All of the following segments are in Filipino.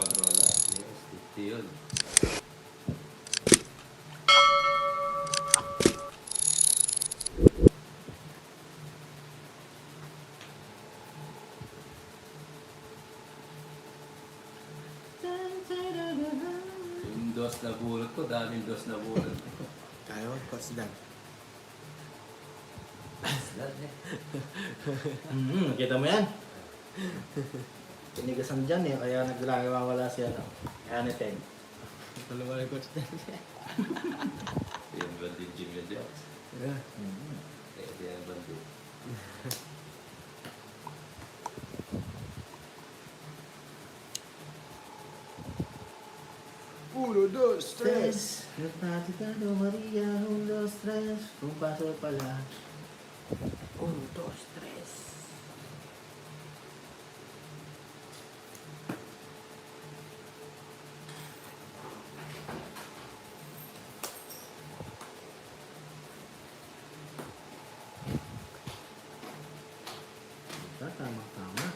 wala. Yes, 50 yun. Yung dos na bulot ko, daming dos na bulot. Kaya mo, Coach Dan. Nakita mo yan? Pinigasan dyan eh, kaya naglalawawala siya. Kaya ni Ted. Dalawa ni Coach Dan. Yung bandit Jimmy Jones. Yeah. Eh, yung bandit. 1, 2, 3. Nagpatikado Maria, 1, 2, 3. Kung paso pala. 1, 2, 3. Tama.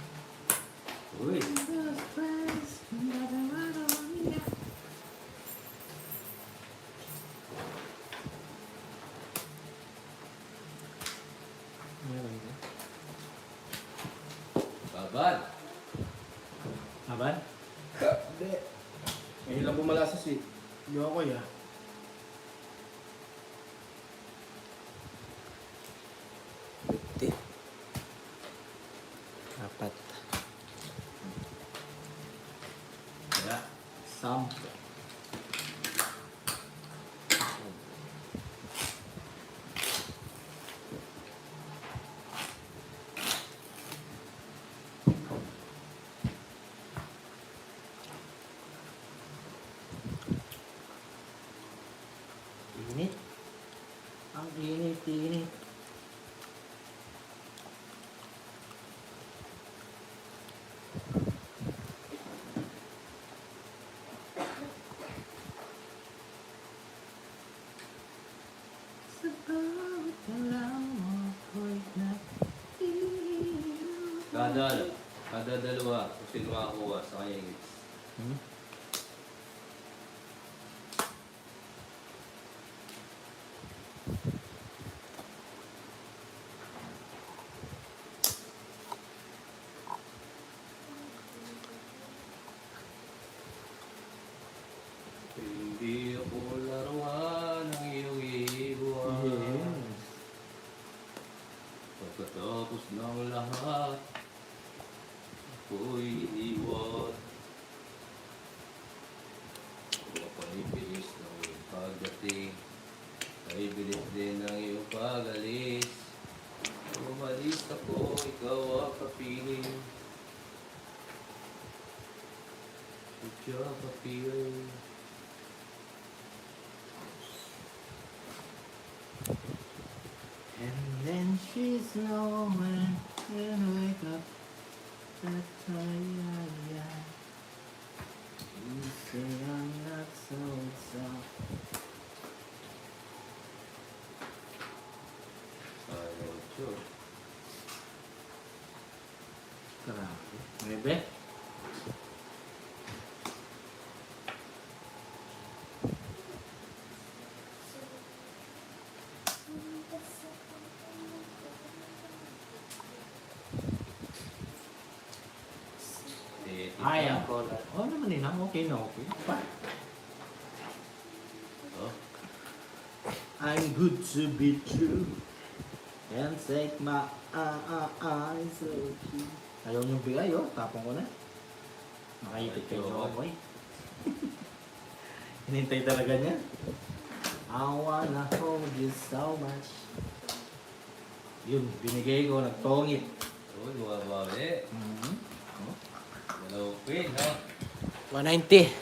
Uy! Meron ba? Babad! Aban? Hindi. Ngayon lang bumalasas eh. Hindi ako ya. Buti. 4. Kaya, 10. Init. Ang init. Sa bawat galaw mo ako'y nag-iinom. Kada dalawa, kung sino makakuha sa kanya yung hits. Hindi ako laruan ng iyong iiwan. Pagkatapos ng lahat, ako'y iiwan. Kapanipilis ng iyong pagdating, ay bilis din ng iyong pag-alis. Umalis ako, ikaw ang kapiling. Sadya kapiling. And then she's nowhere and wake up that tired. You say I'm not so soft. Ayaw, sure. Grabe. Bebe? Ay, ako. Oh, naman yun. Okay na okay. Oh, I'm good to be true. And take my eyes off you. Ayaw niyong bigay, oh. Tapong ko na. Nakaipit kayo Ay, ako, eh. Hinintay talaga niya. I wanna hold you so much. Yun, binigay ko, nagtongit. uy, bumabawi. Hello, Queen, ha? 190.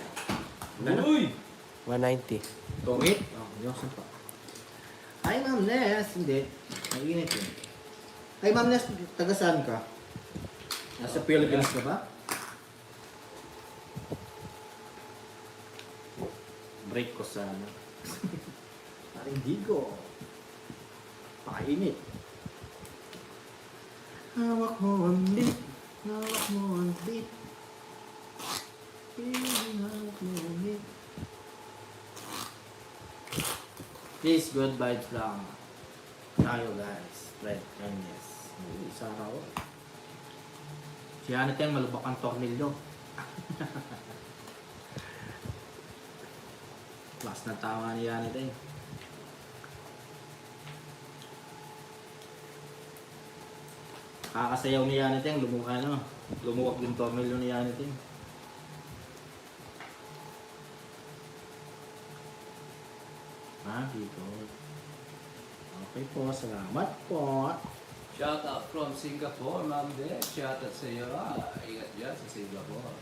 Uy! 190. Tongit? Oh, Diyos pa. Ay, Ma'am Nes. Hindi. Mainit yun. Ay, Ma'am Nes, taga saan ka? Nasa Philippines ka ba? Break ko sana. Parang digo. Pakainit. Hawak mo ang beat. Hawak mo ang beat. Please, good vibes lang. Tayo guys. Fred Kanyes. Isa raw. Si Anaten, malubak ang tornilyo. Mas na tawa ni Anaten. Kakasayaw ni Anaten, lumuwak din tornilyo ni Anaten. Dito. Okay po, salamat po. Shout out from Singapore, Ma'am De. Shout out sa iyo. Ingat dyan sa Singapore.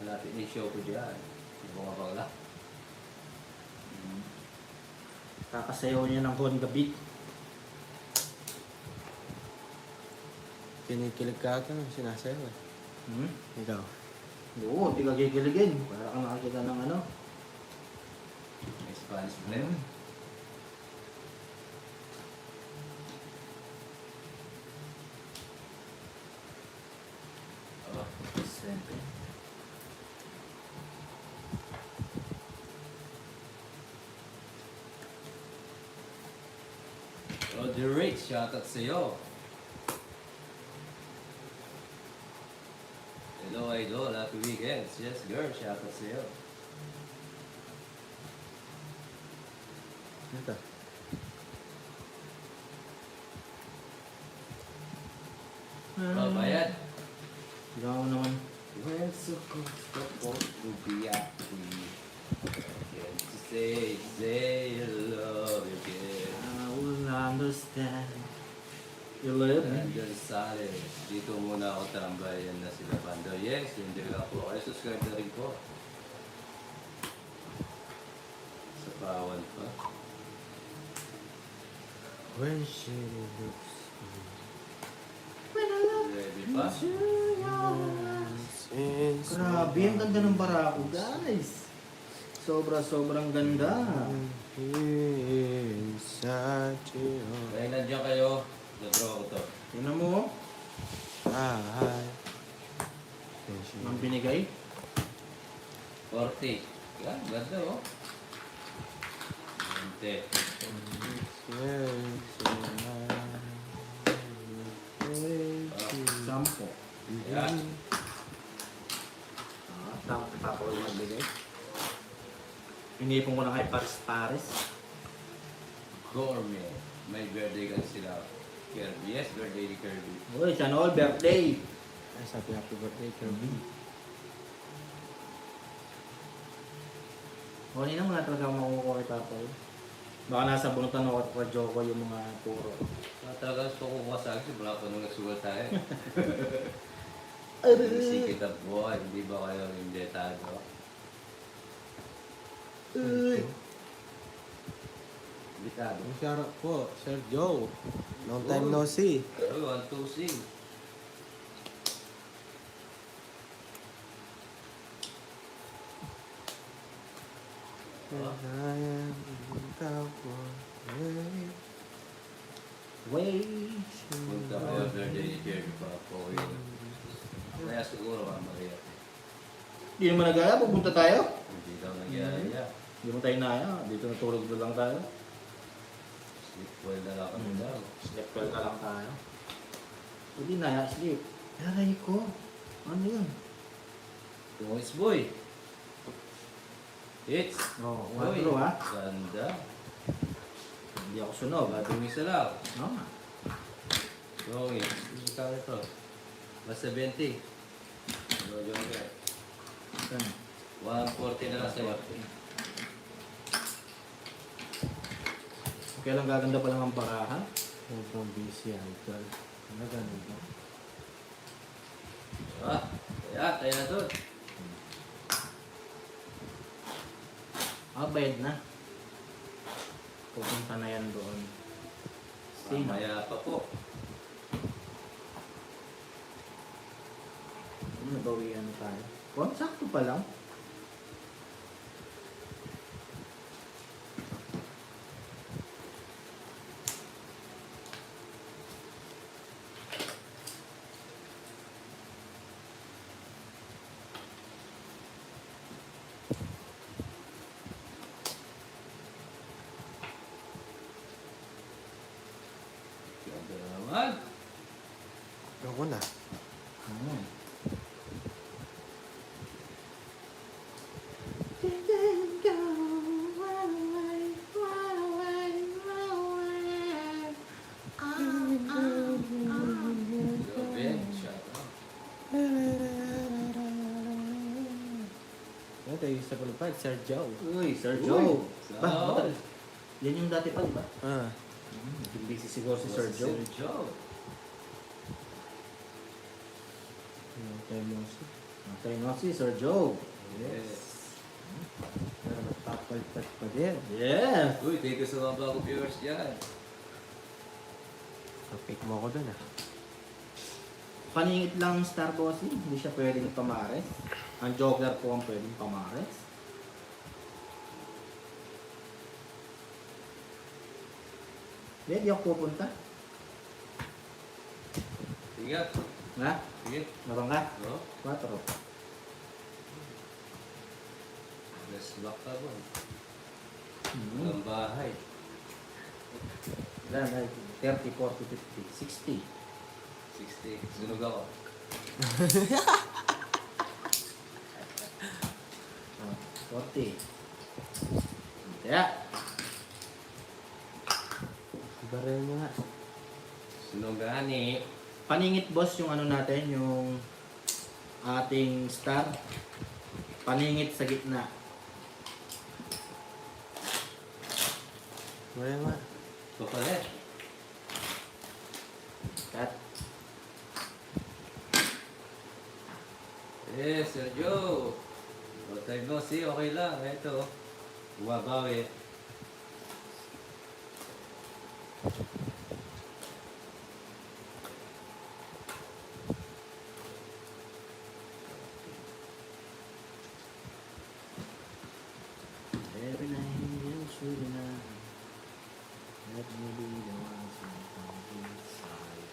Hanapin ni show ko dyan. Yung mga bangla. Kakasayaw niya ng Honda Beat. Kinikilig ka ata nung sinasayaw eh. Ikaw. Oo, di ka kikiligin. Para kang nakakita ng ano. May Spanish blend. Siyempre. The Rich, shout out sa iyo. Hello Idol, happy weekends. Yes girl, shout out sa iyo. Ito. Bayad. Ikaw naman. When so supposed to be happy. Can't you say you love you again. I will understand. You love me? Nandyan sa akin. Dito muna ako tambayan na sila Pando. Yes, hindi lang po. Ay, subscribe na rin po. Sa pawan pa. When she looks Ready pa? Grabe, ang ganda ng barako, guys. Sobrang ganda. inside you. Dahil nandiyan kayo, nadraw ko to. Tingnan mo, ang binigay. 40. Yan, ganda oh. 20. Sampo. Yan. Tapos magbigay. Inipon ko na kay Paris. Gourmet. May birthday kasi sila. Kirby. Yes, birthday ni Kirby. Uy, sana all birthday. Ay, sabi happy birthday, Kirby. Kunin na muna talaga makukuha kay Papa. Baka nasa bunutan ako at radyo ko yung mga puro. Talagang gusto ko sa akin, wala pa nung nagsugal tayo. Aray! Sikit ang buhay, hindi ba kayo indetado? Uy! Indetado. Ang shoutout po, Sir Joe. Long time no see. Pero 1, 2, sing. I am without one way. Wait! Punta kayo, birthday ni Jerry pa po yun. Kaya siguro ka Maria. Hindi naman nagaya, pupunta tayo. Hindi daw nangyari yan. Hindi mo tayo naya, dito natulog na lang tayo. Sleep well na lang kami daw. Sleep well na lang tayo. Hindi naya, sleep. Aray ko. Ano yun? Tungis boy. Hits. Oo, Uy, 4 ha. ganda. Hindi ako sunog. Tungis na lang. Oo nga. Tungis. Hindi ka ito. Basta 20. Ano yung kaya? Yan. 140 na lang sa'yo. Kailan gaganda pa lang ang barahan? Sobrang busy, idol. Ano ganun ba? Kaya na doon. Bayad na. Pupunta na yan doon. Sino? Mamaya pa po. Nabawian na tayo. Sakto pa lang. ito yung sa qualified, Sir Joe. Uy, Sir Uy, Joe. Sir. Yan yung dati pa, di ba? Ah. Naging busy siguro si Sir Joe. Sir Joe. Tayo mo siya. Okay, no, si Sir Joe. Yes. Pero magpapalpat pa din. Yeah. Uy, thank you sa mga bagong viewers dyan. Pick mo ako dun ah. Paningit lang Star Bossing, hindi siya pwedeng pamares. Ang Joker po ang pwedeng pamares. Hindi ako pupunta. Sige. Ha? Sige. Meron ka? No? 4. Let's back ka ba? Hmm. Ang bahay. Ilan? 30, 40, 50, 60. 60. Sunog ako. Oh, 40. Kaya, Baril mo nga. Sunog gani. paningit boss yung ano natin, yung ating star. Paningit sa gitna. Baril nga. Papalit. Cut. Eh, Sir Joe. O, tayo mo, see, okay lang. Ito. Bumabawi. Every night you should know. Let me be the one who comes inside.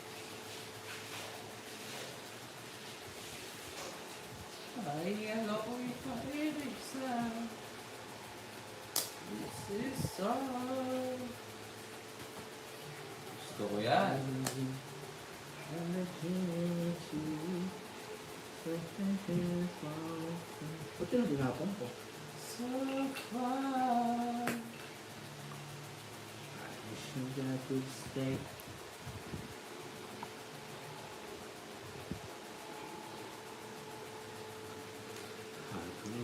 Ay, ano ko ipahilig sa This is all. Gusto ko yan. Ba't yun ang dinapon ko? So far. I wish that I could stay.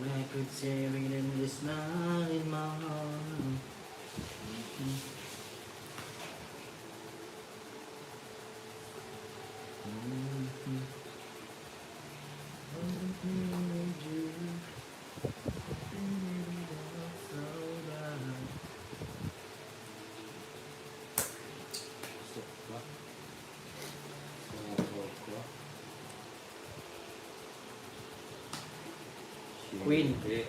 I could say everything is not in my heart. Queen. Eh,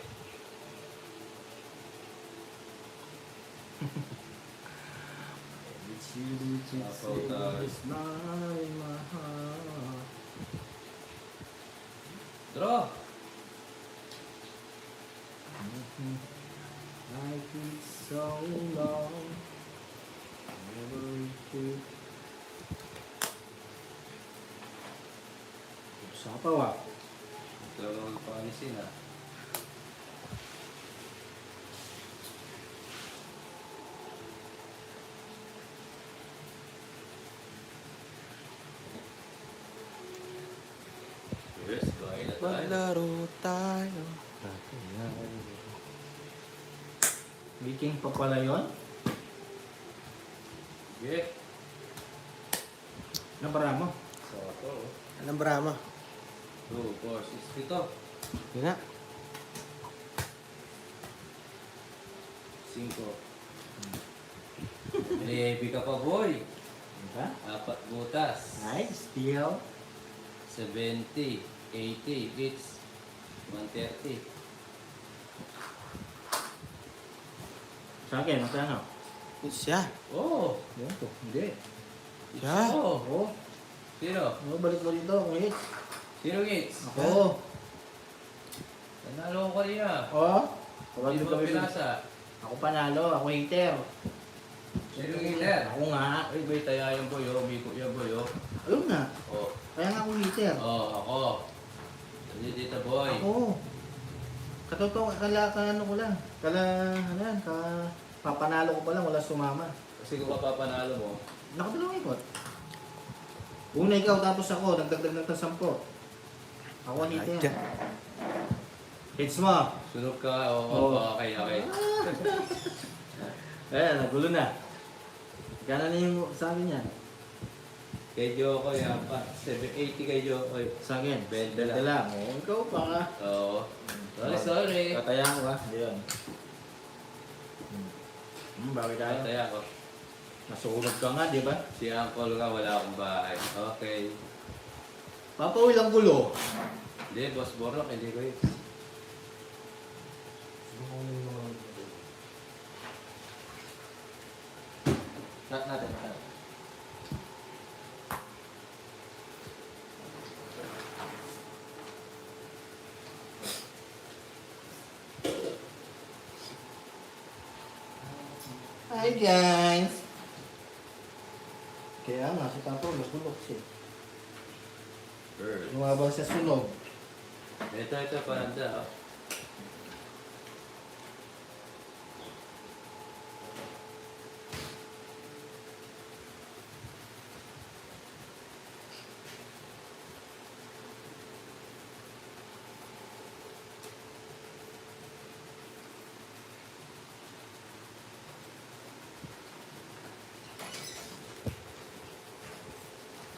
It's you that you say it's not in my heart. Draw. Like it's so long. Never reach. Sapaw ah. Ito ang panisin ha. Yes, bahay na tayo. Maglaro tayo. Viking pa pala yun? Sige. Nabara mo? So, ito. Anong Brahma? 2, 4, 6, 7. Yun nga. 5. Lebi ka pa, boy. Diba? 4 butas. Nice, deal. 70, 80, it's 130. Sa akin, magkano? Siya. Oh! Yan to. Hindi. Siya. Oh! Ako. Sino? Ano, balik mo dito, kung hits. Sino gets? Ako. Nanalo ko kanina. Oh. Tawag Hindi mo mo kami. pinasa. Ako panalo, ako hater. Sino hater? Ako nga. Ay, may taya yung boy, oh. May kuya boy, oh. Ayun nga. Oh. Kaya nga ako hater. Oh, ako. Hindi dito, boy. Ako. Katotoo, ano ko lang. Ano yan, papanalo ko pa lang, wala sumama. Kasi kung kapapanalo mo, Nakadalawang ikot. Una ikaw, tapos ako, nagdagdag ng 10. Ako hater. Diyan. Hits mo. Sunod ka. Oo. Okay. Ayan, nagulo na. Gano'n na yung sa akin yan? Kay Jokoy, 780 kay Jokoy. Sa akin, 20 20 lang. Oh, ikaw pa ka. Oo. Sorry. Tatayaan ko ba? Hindi yun. Bakit tayo? Tataya ko. Nasuulog ka nga, di ba? Si Uncle nga, wala akong bahay. Okay. Papawil ang gulo. Hindi, Boss Borok, hindi ko yun. Natin. Hi guys! Kaya nga, si Papa nagulok siya. Bird. Lumabas sa sunog. Ito, paranda. Oh.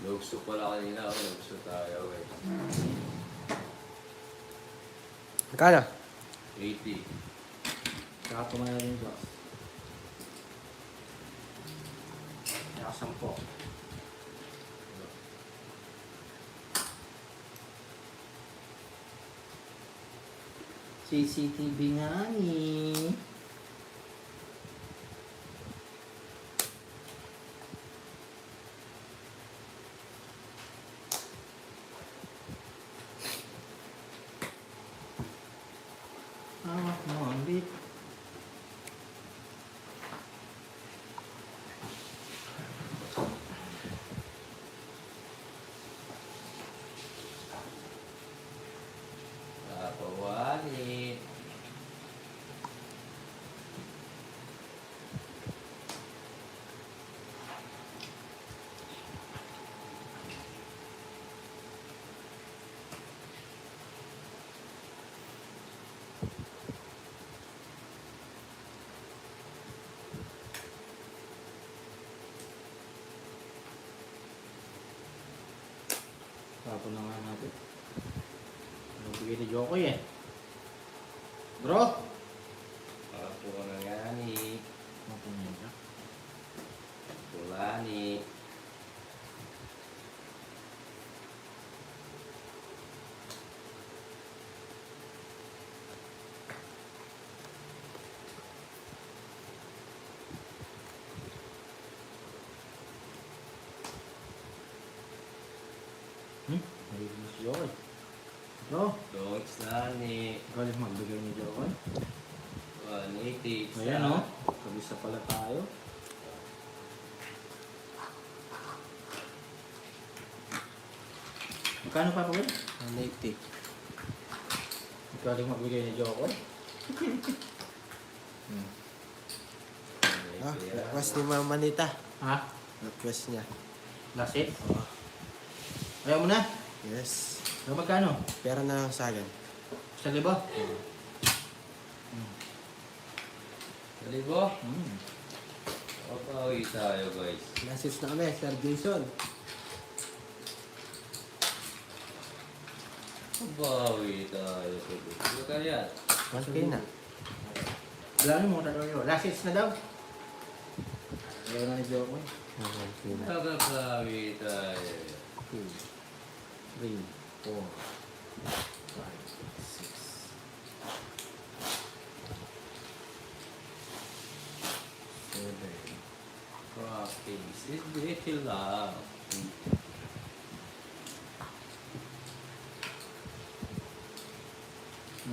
Lugso pala kanina. Lugso tayo. Magkano? 80. Saka tumaya rin siya. Saka 10. CCTV nga ni. Hawak mo ang bit. Kapawani. Tapos na nga natin. Nagbigay ni Jokoy eh. Bro! Kapo na nga ni. Mapunyan ka. Kapulani. Narinig mo si Jokoy. Bro! Dogs na ni. Galing magbigay ni Jokoy. 180. Ayan o. Kabisa pala tayo. Magkano pa Will? 180. Galing magbigay ni Jokoy. Ah, request ni Mama Manita. Ha? Request niya. Last hit? Ayaw mo na? Yes. Ayaw magkano? Pera na lang sa akin. 1,000? Kalibo. Hmm. Papawi tayo guys. Message na kami, Sir Jason. Papawi tayo. Ano kaya? 1K na. Bilangin mo, tanong nyo. Last hits na daw. Ayaw na ni Jokoy. 1K na. Papawi tayo. 2, 3, 4, 5, 6, 7, Practice. Little lang. 9.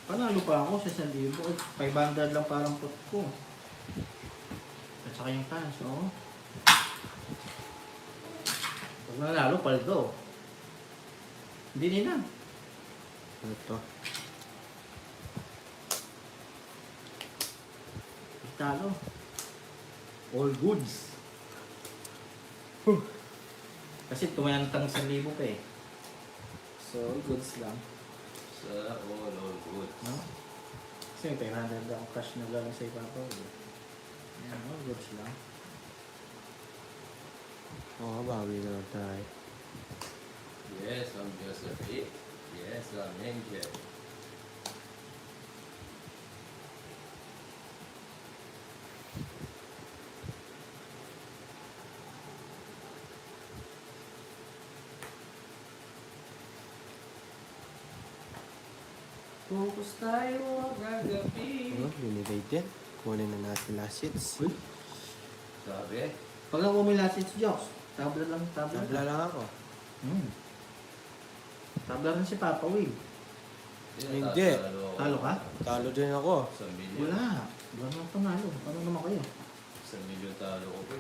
Panalo pa ako sa 1,000. 500 lang parang pot ko. At saka yung cash, oh. Pag nanalo, paldo. Hindi nila. Ano to? Talo. All goods. Kasi tumayantang 1,000 ka eh. So, all goods lang. all good. No? Kasi may 500 akong cash na galing sa ipapaw. Ayan, all goods lang. Oo, bawi na lang tayo. Yes, I'm Joseph E. Yes, I'm Angel. Focus tayo gagabi. Oo, binigay din. Kunin na natin last hits. Uy, Sabi? pag lang umilasin si Joks, tabla lang, tabla Tabla lang. lang ako. Tabla rin si Papa Will. Hindi. Talo ka? Talo din ako. Sa milyon. Wala. Wala naman panalo. Ano naman kayo? Sa milyon talo ko po.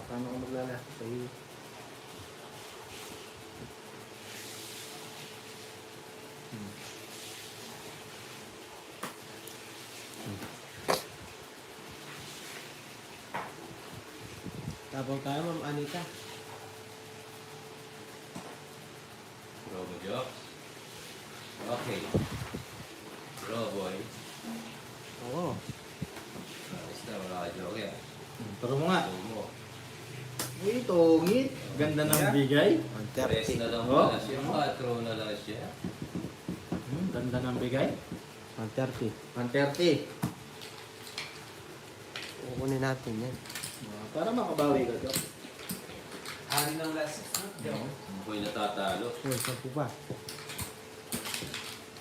Paano ka maglala? Sa iyo. Tapos tayo, Ma'am Anita. Robo Jobs. Okay. Roboy. Oo. Basta wala ka joke yan. Pero mo nga. Ito mo. Uy, tongit. Ganda ng bigay. Press 130. na lang Oh. pala siya. 4 na lang siya. Ganda ng bigay. 130. 130. Kukunin natin yan. Para makabawi ka, Joks. Hari ng last Ako'y natatalo. Uy, 10 pa.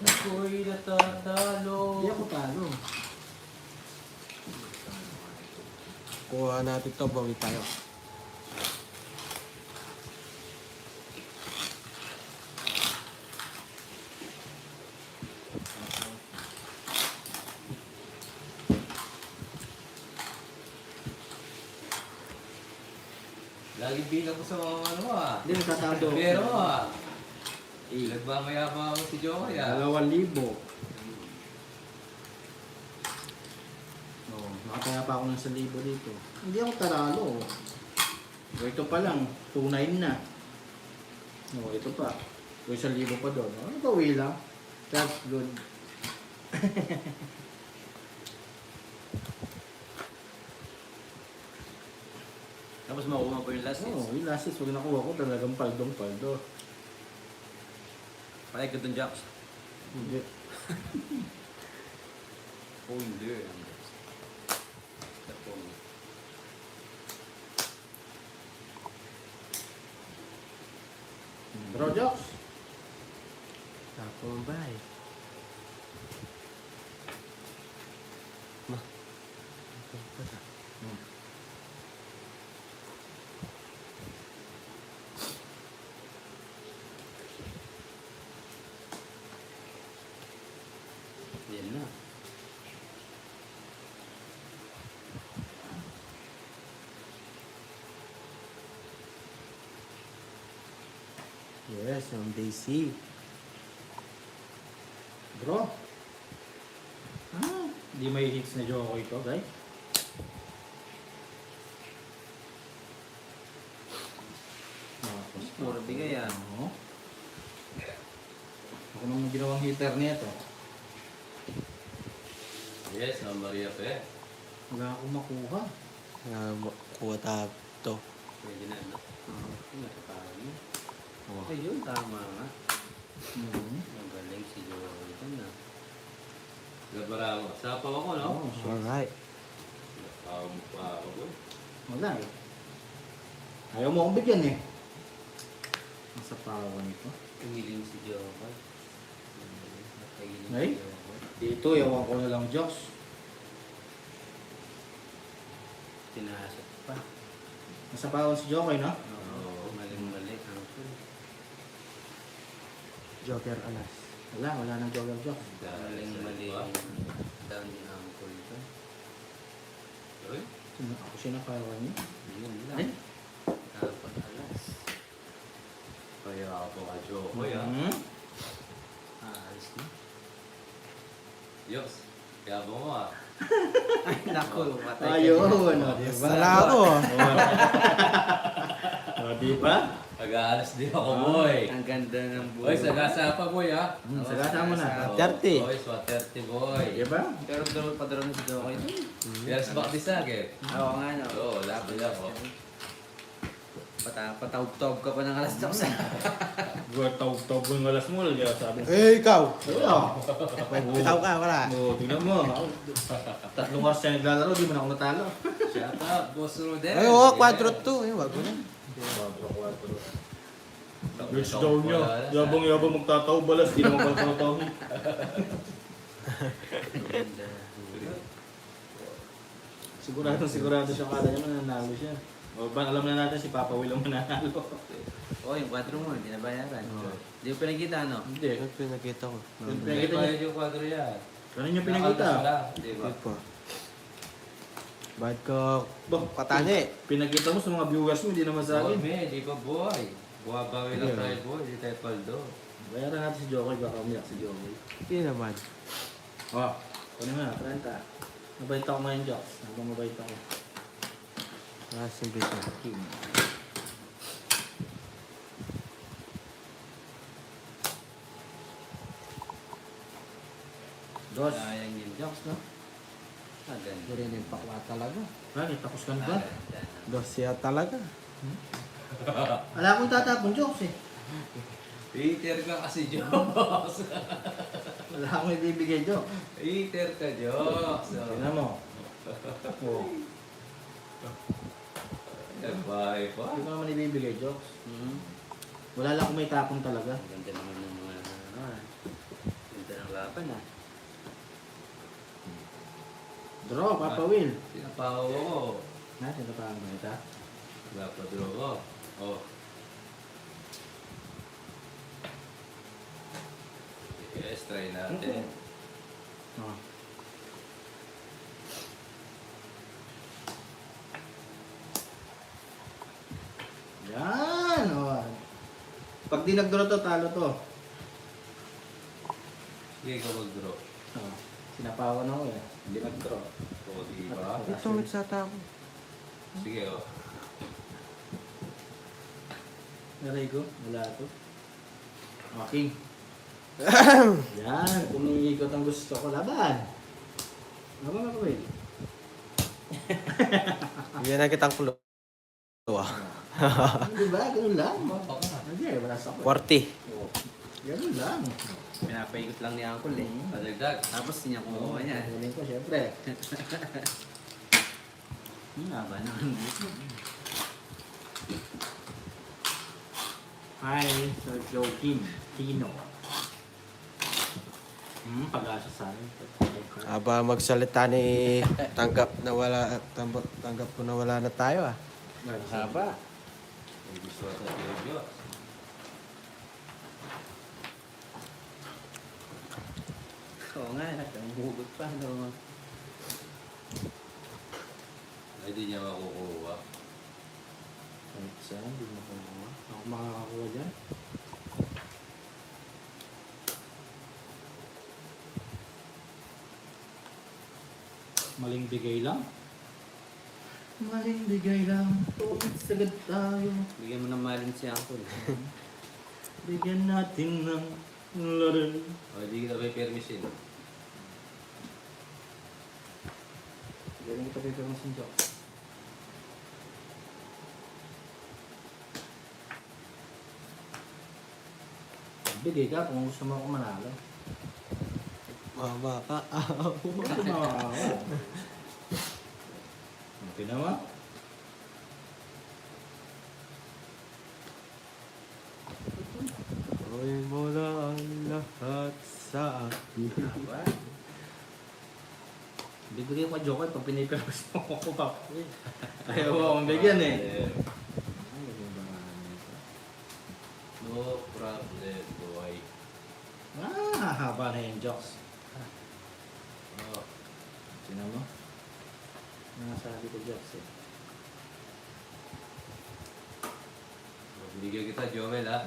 Ako'y natatalo. Hindi ako talo. Kuha natin to, bawi tayo. Lagi bilang ko sa mga ano Hindi, natatalo. Pero nagmamayabang ako si Joey 2,000. Oo, nakataya pa ako ng 1,000 dito. Hindi ako taralo. O, ito pa lang, 2,900 na. O, ito pa. O, 1,000 pa doon. Ano ba, lang? That's good. Tapos makuha mo pa yung last Oo, yung last hits, pag nakuha ko talagang paldong-paldo. Palay ka dun, Jax. Hindi. Oh, hindi. Bro, Joks. Tapos bye. Ma. Yan na. Yes, Ma'am Daisy. Bro. Hindi may hits na Joko ito, guys. Puro bigay yan. Oo. Ako naman ginawang hitter nito. Yes, Ma'am Maria Pe. Wala akong makuha. Kuha tayo to. Pwede na, no? Nataparan mo. Oo. Ayun, tama nga. Mhm. Magaling si Joey ito na. Gabara mo. Sapaw ako, no? Oo, so, Alright. Pa ako. wala eh. Ayaw mo akong bigyan eh. Ang sapawan ito. Umiling si Joey. Ay? Dito, yawan ko na lang Diyos. Tinasok pa. Nasapawan si Jokoy, no? Oo, maling-mali. Joker alas. Wala nang Joker Jox. Maling-mali. Down ni Uncle ito. Uy, Ako sinakawan niya. yun Ay? lang. Dapat alas. Kaya ako ka Joey, Mhm. Alis na. Yops, yabo mo Ay, naku. Ayun, o, diba? Sala ako. O, diba? Mag-aalas din ako, boy. Ang ganda ng buhay. Boy, sagasa pa, boy, ha? Sagasa mo na. Oh, 30. Boy, so 30, boy. Diba? Pero padaro na si Jokoy. Yes, back this again. Oo nga, no. Oo, laban ako. Patawag-tawag ka pa ng alas 12. Tawag mo yung alas mo. Sabi Eh, ikaw! wala. Bitaw ka, wala. Oo, tingnan mo. 3 oras siya naglalaro, di mo na ako natalo. Shut up, Boss Rodel. Ay, oo, 4-2. Eh, wag mo na. Rich daw niya. Yabang magtataw balas, di naman magtataw. Sigurado siya kala niya mananalo siya. O ba alam na natin si Papa Will ang mananalo. Oo, yung 4 mo, hindi na bayaran. Hindi ko pinagkita, no? Hindi. Ito pinakita ko. Yung Pinakita pinakita niya. yung kwadro yan. Ganun yung pinakita. Di ba? Ito po. Bad ko. Bah, Patani. pinakita mo sa mga viewers mo, hindi naman sa Boy, akin. me, di ba, boy? Buwabawi lang Yeah. tayo, boy. Di tayo paldo. Bayaran natin si Jokoy, baka umiyak si Jokoy. Hindi naman. Oh, kunin mo na, 30. Mabait ako ngayon, Jocks. Habang mabait ako. Ah, simple siya. Dos. Sayang yung jokes, no? Ah, ganda. Rin yung pakwa talaga. Bakit? Tapos ka na ba? Dosya talaga. Ala akong tatapon, Jocks eh. Peter ka kasi, Diyos. Wala akong ibibigay, Jocks. Peter ka, Diyos. Tingnan mo. Oh. Bahay pa. Hindi ko naman ibibigay, Jocks. Hmm. Wala lang akong may tapon talaga. Ang ganda naman ng mga, ganda ng laban, ah. Draw, Papa Will. Sinapaw ako. Natin ito pa ang ita. Napadro ko. Oh. Yes, try natin. Oh. Yan! Oh. Pag di nag-draw to, talo to. Sige ka mag-draw. Oh. Sinapawan ako eh. Hindi nag-draw. O, di ba? Ito, nagsata ako. Sige, oh. Naray ko, wala to. Okay. Yan, kumiikot ang gusto ko. Laban! Laban ako eh. Yan na kitang kulo. Di ba? Ganun lang. Baka ka. Hindi, wala sa ako. 40. Oh. Ganun lang. Pinapaikot lang ni Uncle, eh. Padagdag. Tapos niya kumuha niya. Kunin ko, syempre. Haba naman. Hi, Sir Joaquin Tino. Pag-asa sa akin. Aba magsalita ni tanggap na wala tanggap ko na wala na tayo ah. Haba. May gusto ka sa Diyos. Oo nga, ang hugot pa, no? Ay, di niya makukuha. Kahit saan, hindi mo kumuha. Ako makakakuha dyan. Maling bigay lang. Maling bigay lang. Tubig sagad tayo. Bigyan mo ng malin si Uncle. Bigyan natin ng laro. O, di kita may permission. Galing kita dito ng sinjok. Bigay ka kung gusto mo ako manalo. Mama ka. Huwag mo makakawa. Okay naman. Gawin mo na ang lahat sa akin. Bibigay ko joke pag pinipirmas mo ako pa. Ayaw mo akong bigyan eh. No problem, boy. Haba na yung jokes. Oh, Sino mo? Nasabi ko jokes eh. binigyan kita, Joel, ha?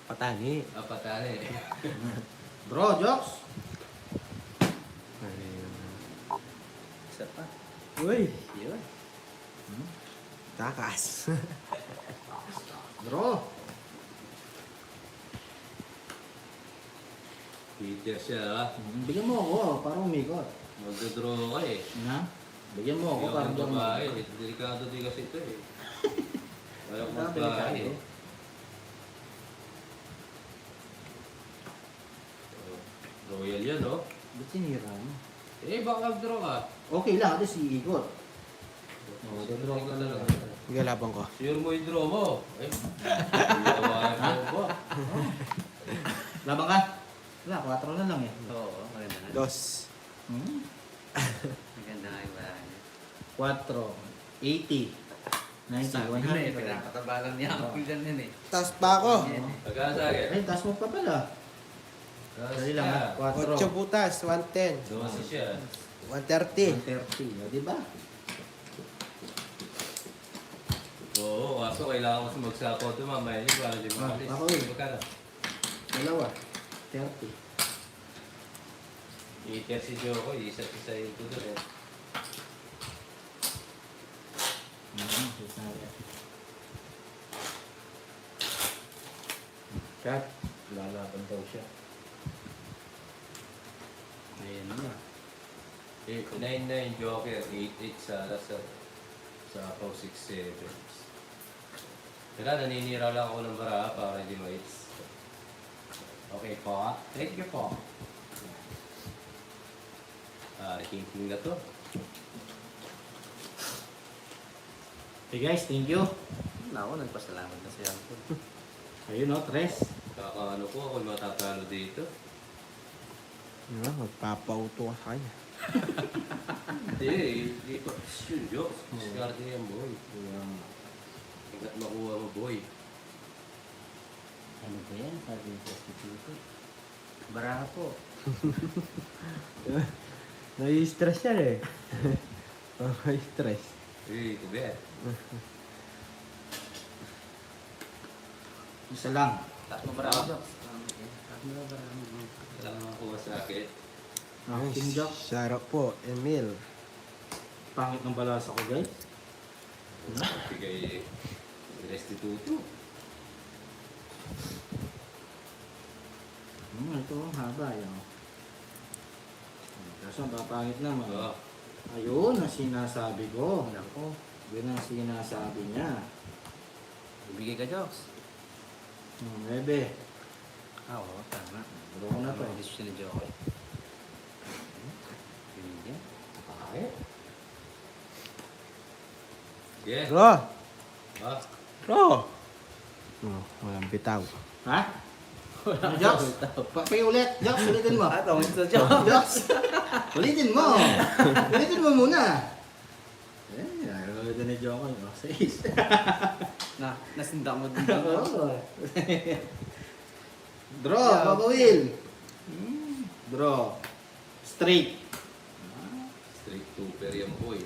Patani. Patali. Bro, jokes! Isa pa. Uy! Yun. Takas. Bro! Peter siya ha. Bigyan mo ako, parang umikot. Magdodraw ka eh. Na? Bigyan mo ako, Yung parang ang babae, umikot. delikado din kasi ito eh. Wala kong Ang babae delikado. eh. Oh, Royal yan oh. Ba't sinira mo? Eh, baka draw ka. Okay lang, at least iikot. Oh, dodraw ka talaga. Sige, labang ko. Sure mo yung draw mo. Eh, yung mo. Labang ka? Wala, 4 na lang eh. Oo, maganda nga. Dos. Hmm? Maganda nga yung wala niya. 4, 80, 90, Sabi ko na eh, 100. pinapataba lang niya ako dyan yun eh. Taas pa ako. Yan eh. Pagkano sa akin? Ay, taas mo pa pala. Dali lang ha, 4. 8 butas, 110. 12 siya. 130. 130, o diba? Oo, kaso kailangan ko sa magsapo ito mamaya niyo para di makalis. Ako eh. Magkano? Dalawa, 30. Peter si Joko, isa ito doon eh. Cut. Lalaban daw siya. Ayan na. 9-9 Joker, 8-8 sa Pau 6-7. Kaya naninira lang ako ng baraha para hindi ma-hits. Okay po, thank you po. King na to. Hey guys, thank you. Ako, nagpasalamat na siya ako. Ayun o, 3. Kakaano po ako matatalo dito. Magpapauto ka sa kanya. Hindi pa. Sure, Jokes. Discarte yan, boy. Ingat makuha mo, boy. Ano ba yan? Sabi yung prostitute. Baraha po. Nai-stress yan eh. Nai-stress. Hey, bet. Isa lang. Taas mo baraha, Joks. Taas mo baraha mo. Kailangan makuha sa akin. King Jack. Sarap po, Emil. Pangit ng balasa ko guys. Bigay restituto. Ito ang haba yun. Kaso ang papangit naman. Oh, Ayun ang sinasabi ko. Nako, yun ang sinasabi niya. Ibigay ka, Joks. Bebe. Oo, tama. Bro ko na to. Ang desisyon ni Jokoy. Binigyan. bakit? Yeah. Bro! Ah, Bro! Walang bitaw. Ha? Jokes? Ulit. Jokes, ulitin mo. Tawag sa Joks. Jokes! Ulitin mo. Ulitin mo muna. Ayaw ulitin ni Joko. 6. Nasindak mo din. Draw, Papa Will. Draw. Straight. straight super yung boy.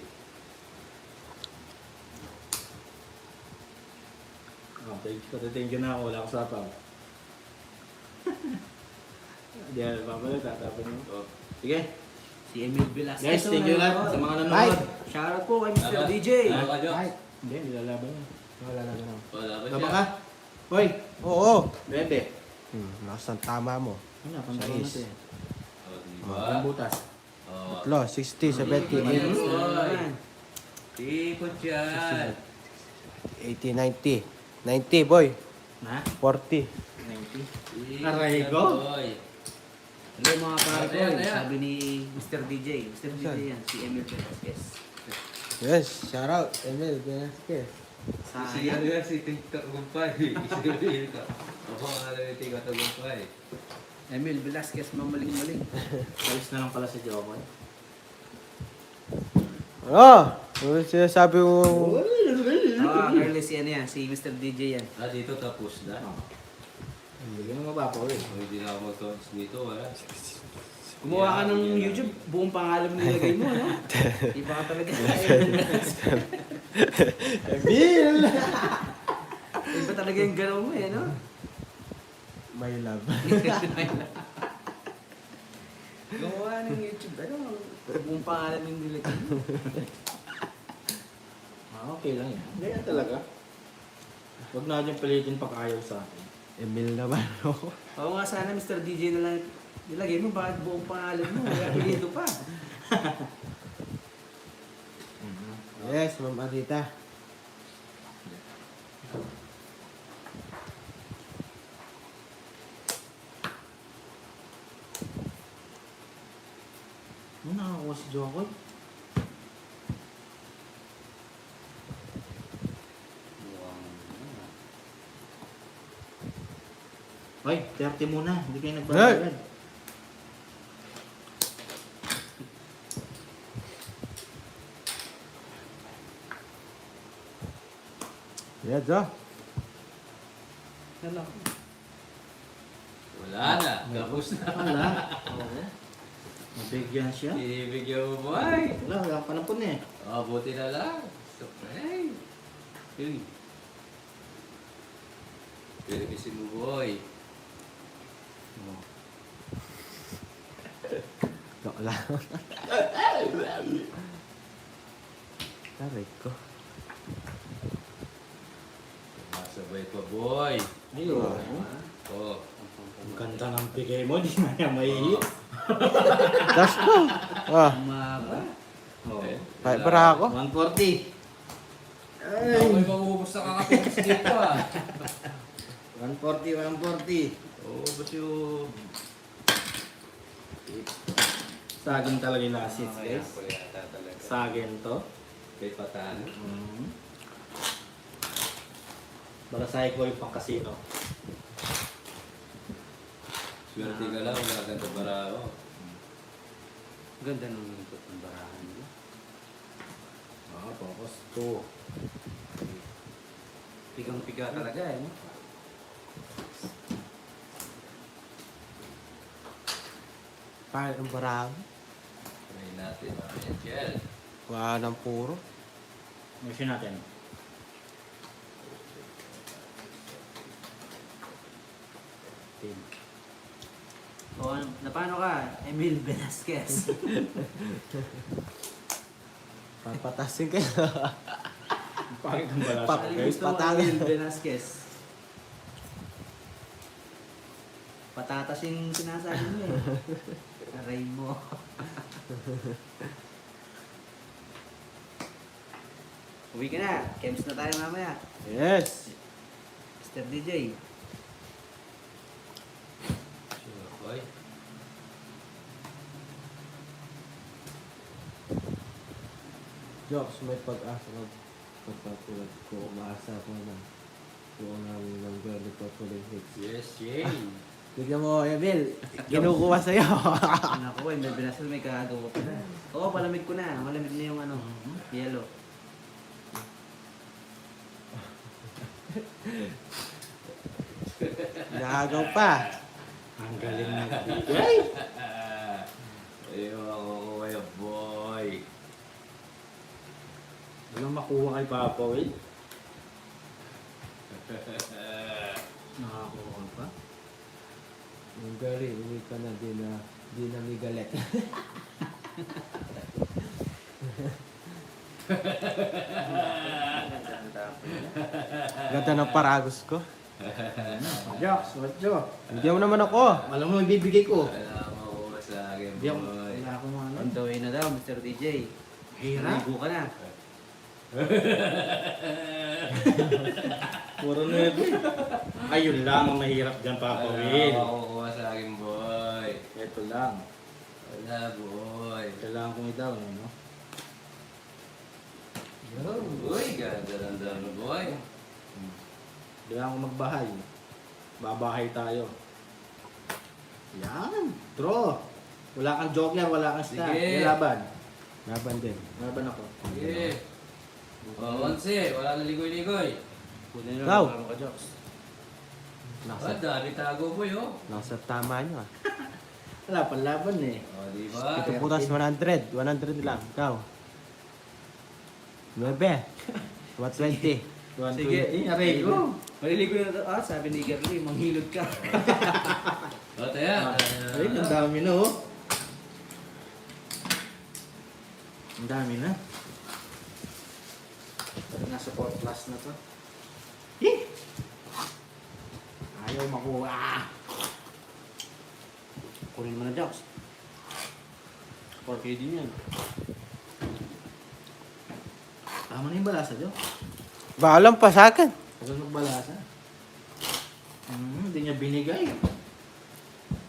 Thank you na ako. Wala ko sapaw. Hindi, Papa Will, tatapon mo. Oh, Sige. Si Emil Velasquez. Guys, thank you lahat sa mga nanonood. Shoutout po kay Mr. Tama. DJ. Ano ka, Jokes? Hindi, nilalaban niya. Wala na gano'n. Wala ba Tama siya? ka? Hoy, Oo! Bebe. Lakas ng tama mo. Ano, pantalon Sais. natin. Oh, di Ang ba? butas. Oh, Tatlo, 60, 70, Ayan, 80, boy. Tipot yan. 80, 90. 90, boy. Na? 40. 90. Tipot Aray yan, ko. boy. Hello mga pare ko. Ayan, ayan. Sabi ni Mr. DJ. Mr. DJ Saan? yan. Si Emil Velasquez. Yes, shout out, Emil Velasquez. Si ano yan, si TikTok Gumpay. Isinuhin ka. Ako nga alam yung TikTok Gumpay. Emil Velasquez, mamaling-maling. Alis na lang pala si Joko. Ano sinasabi mo? Carly si ano yan, si Mr. DJ yan. Ah, dito tapos na. Hindi ka naman mabapaw eh. Kung hindi na ako mag-tons dito, wala. Gumawa ka ng YouTube, buong pangalan mo nilagay mo, no? Iba ka talaga. Emil! Iba talaga yung galaw mo eh, no? My love. Gumawa ng YouTube, ano? Buong pangalan mo nilagay mo. Okay lang yan. Ganyan talaga. Huwag na yung pilitin pa kayo sa akin. Emil naman ako. Oo nga sana Mr. DJ na lang Nilagay mo, bakit buong pangalan mo? May apelido pa. Yes, Ma'am Arita. Ano nakakuha si Jokoy? Ay, 30 muna. Hindi kayo nagbabayad. Yes, oh. Ano? Wala na. Tapos na. Wala. Oo. Mabigyan siya. Ibigyan mo, boy. Wala pa na po na eh. Oh, buti na lang. Surprise. Yun. Pilipisin mo, boy. Joke lang. Taray ko. Masabay pa, boy. Ayun. Oh. Ang ganda ng bigay mo. Di na niya maihit. That's ko. Ah, Umaba. Oh. kahit para ako. 140. Ako may mangubos na kakapins dito, ah. 140, 140. Oo, ba't yung... Saging talaga yung lasis, Kaya guys. ko yata talaga. Saging to. Kay Patan. Balasay ko yung pang-casino. Swerte ka lang, wala kang tabarao. Ganda nung ikot ng barahan mo. Focus 2. Pigang-piga talaga eh. No? Kahit ang barang. Try natin, mamaya, Chel. Wala nang puro. Mission natin. O, na paano ka? Emil Velasquez. Papatasin kayo. Bakit ang balas? Pap- Ano yung gusto mo, Patalo. Emil Velasquez? Patatas yung sinasabi mo eh. Aray mo. Uwi ka na. Kems na tayo mamaya. Yes. Mr. DJ. Sure, boy. Jokes, may pag-asa ko. Pagpapulad ko, umaasa ko na. Kung ng girl ko tuloy hits. Yes, Jay. Bigyan mo, Emil. Kinukuha sa'yo. Naku, may binasal may kagagawa pa na. Oo, palamig ko na. Malamig na yung ano, yellow. Nakagaw pa. Ang galing na bigay. Ayun ako kuya, boy. Walang makuha kay Papa Will. Nakakuha pa. Yung girlie, uwi ka na. Di na may galit. Ganda ng paragos ko. Jokes, what joke? Hindi mo naman ako. Alam mo, ibibigay ko. Wala mo sa akin, Hindi ako, boy. wala akong ano. On the way na daw, Mr. DJ. Hirap. Ligo ka na. Puro nuebe. Ayun lang ang mahirap dyan, Papa Wala Will. ako kukuha sa akin, boy. Ito lang. Wala, boy. Kailangan kong i-down, no? Boy, ganda ng dami, boy. Kailangan kong magbahay. Babahay tayo. Yan. Draw. Wala kang joker, wala kang star. Sige. May laban. Laban din. Laban ako. Sige. Oh, onse, wala na ligoy-ligoy. Kunin Ikaw. na lang jokes. Ah, dami tago, boy, oh. Nasa tama nyo ah. Wala pang laban eh. Oh, di ba? Ito putas 100. 100 lang. Ikaw. 9. 120. 120. Aray ko. Maliligo na daw. Ah, sabi ni Gerlie, manghilod ka. Oh, taya. Ay, ang dami na oh. Ang dami na. Nasa 4 plus na to. Eh! Ayaw makuha. Kunin mo na, Jox. 4K din yan. Tama na yung balasa, Jo. Balam pa sa akin. Tagal magbalasa. Hindi niya binigay.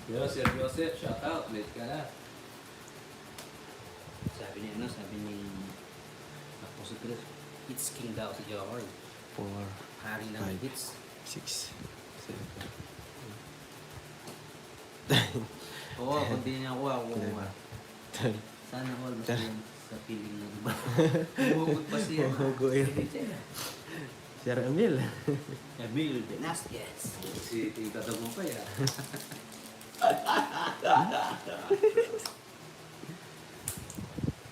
Joseph, shout out. Late ka na. Sabi ni Apostle Chris, hits king daw si Jokoy. 4, Hari ng Five. hits. 6, 7. Oo, kung di niya kuha, kuha. 10. Sana all mas yun sa piling na diba? Huhugot pa siya. Huhugot yun. Sir Emil. Emil Velasquez. Si Tita Dagong pa yan.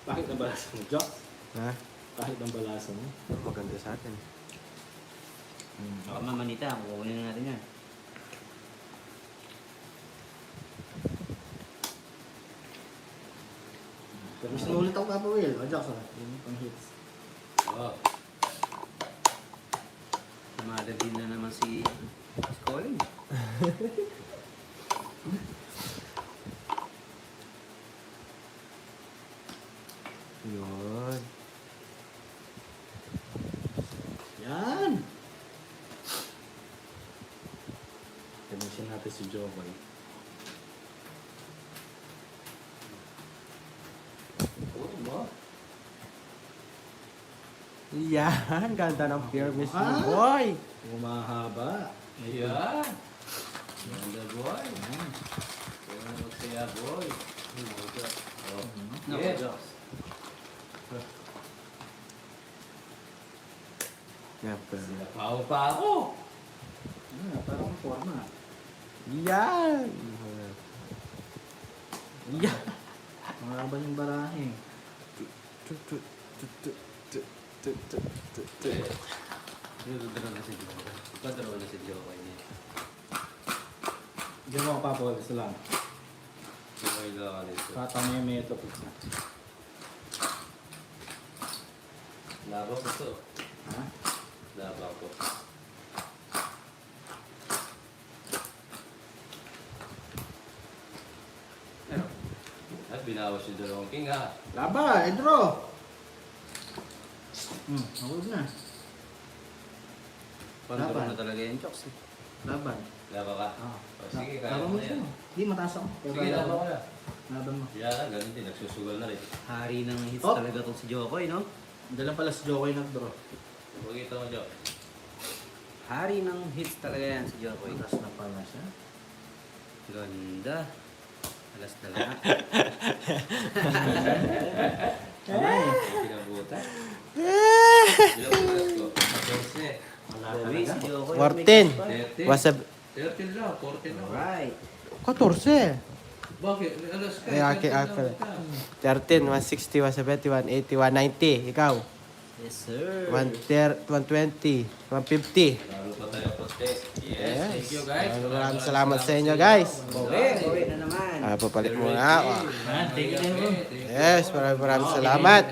Bakit ang balasa mo, Jo? Ha? Bakit ang balasa mo? Maganda sa atin. Baka mamanita, kukunin na natin yan. Pero mas naulit ako Papa Will. O, Jox, yung pang hits. Oh. Madali na naman si Colin. Yun. Yan! Gamitin natin si Jokoy. Oo mo. Yan. Ganda ng pyramid ni Ah! boy. Umahaba. Ayan. Ganda boy. Kaya na magsaya boy. Oh. No, Yeah. Jox. Yan pa. Sinapaw pa ako. Parang forma. Yan. Yan. Mahaba yung barahe. Dududuro na si Jokoy. Ipaduro na si Jokoy niya. Diyan mo Papa Will. Salamat. Jokoy lang nito. Kata mo yung meto po. Laba ko to. Ha? Laba ko. Pero, At binawas yung dalawang king ha. Laba! Edro! Nahulog na. panduro Laban. na talaga yung Jox. Laban. Laba ka. Ah. O sige, kaya Laban mo mo na siya. yan. Hindi, mataas ako. Sige, laba ko na. Laban mo. Yan na, ganun din. Nagsusugal na rin. Hari ng hits Oh. talaga tong si Jokoy, no? Dalang pala si Jokoy nag-draw. Pagkita mo, Jo. Hari ng hits talaga yan si Jokoy. Mataas na pala siya. Ganda. Alas na lahat. Kamay. Pinabuta. Ilang oras ko? 14. Wala Jokoy, si talaga. Jokoy. 14. 13. Wasab. 13 lang, 14 lang. Alright. 14. Bakit? Alas ka. Ay, okay, 13 lang okay. ka. 13, 160, 170, 180, 190. Ikaw. Yes, sir. 120, 150. Lalo pa tayo protest. Yes, Yes. thank you guys. Maraming salamat sa inyo, guys. Okay na naman. Papalit mo na. Ah, thank you, bro. Yes, maraming salamat.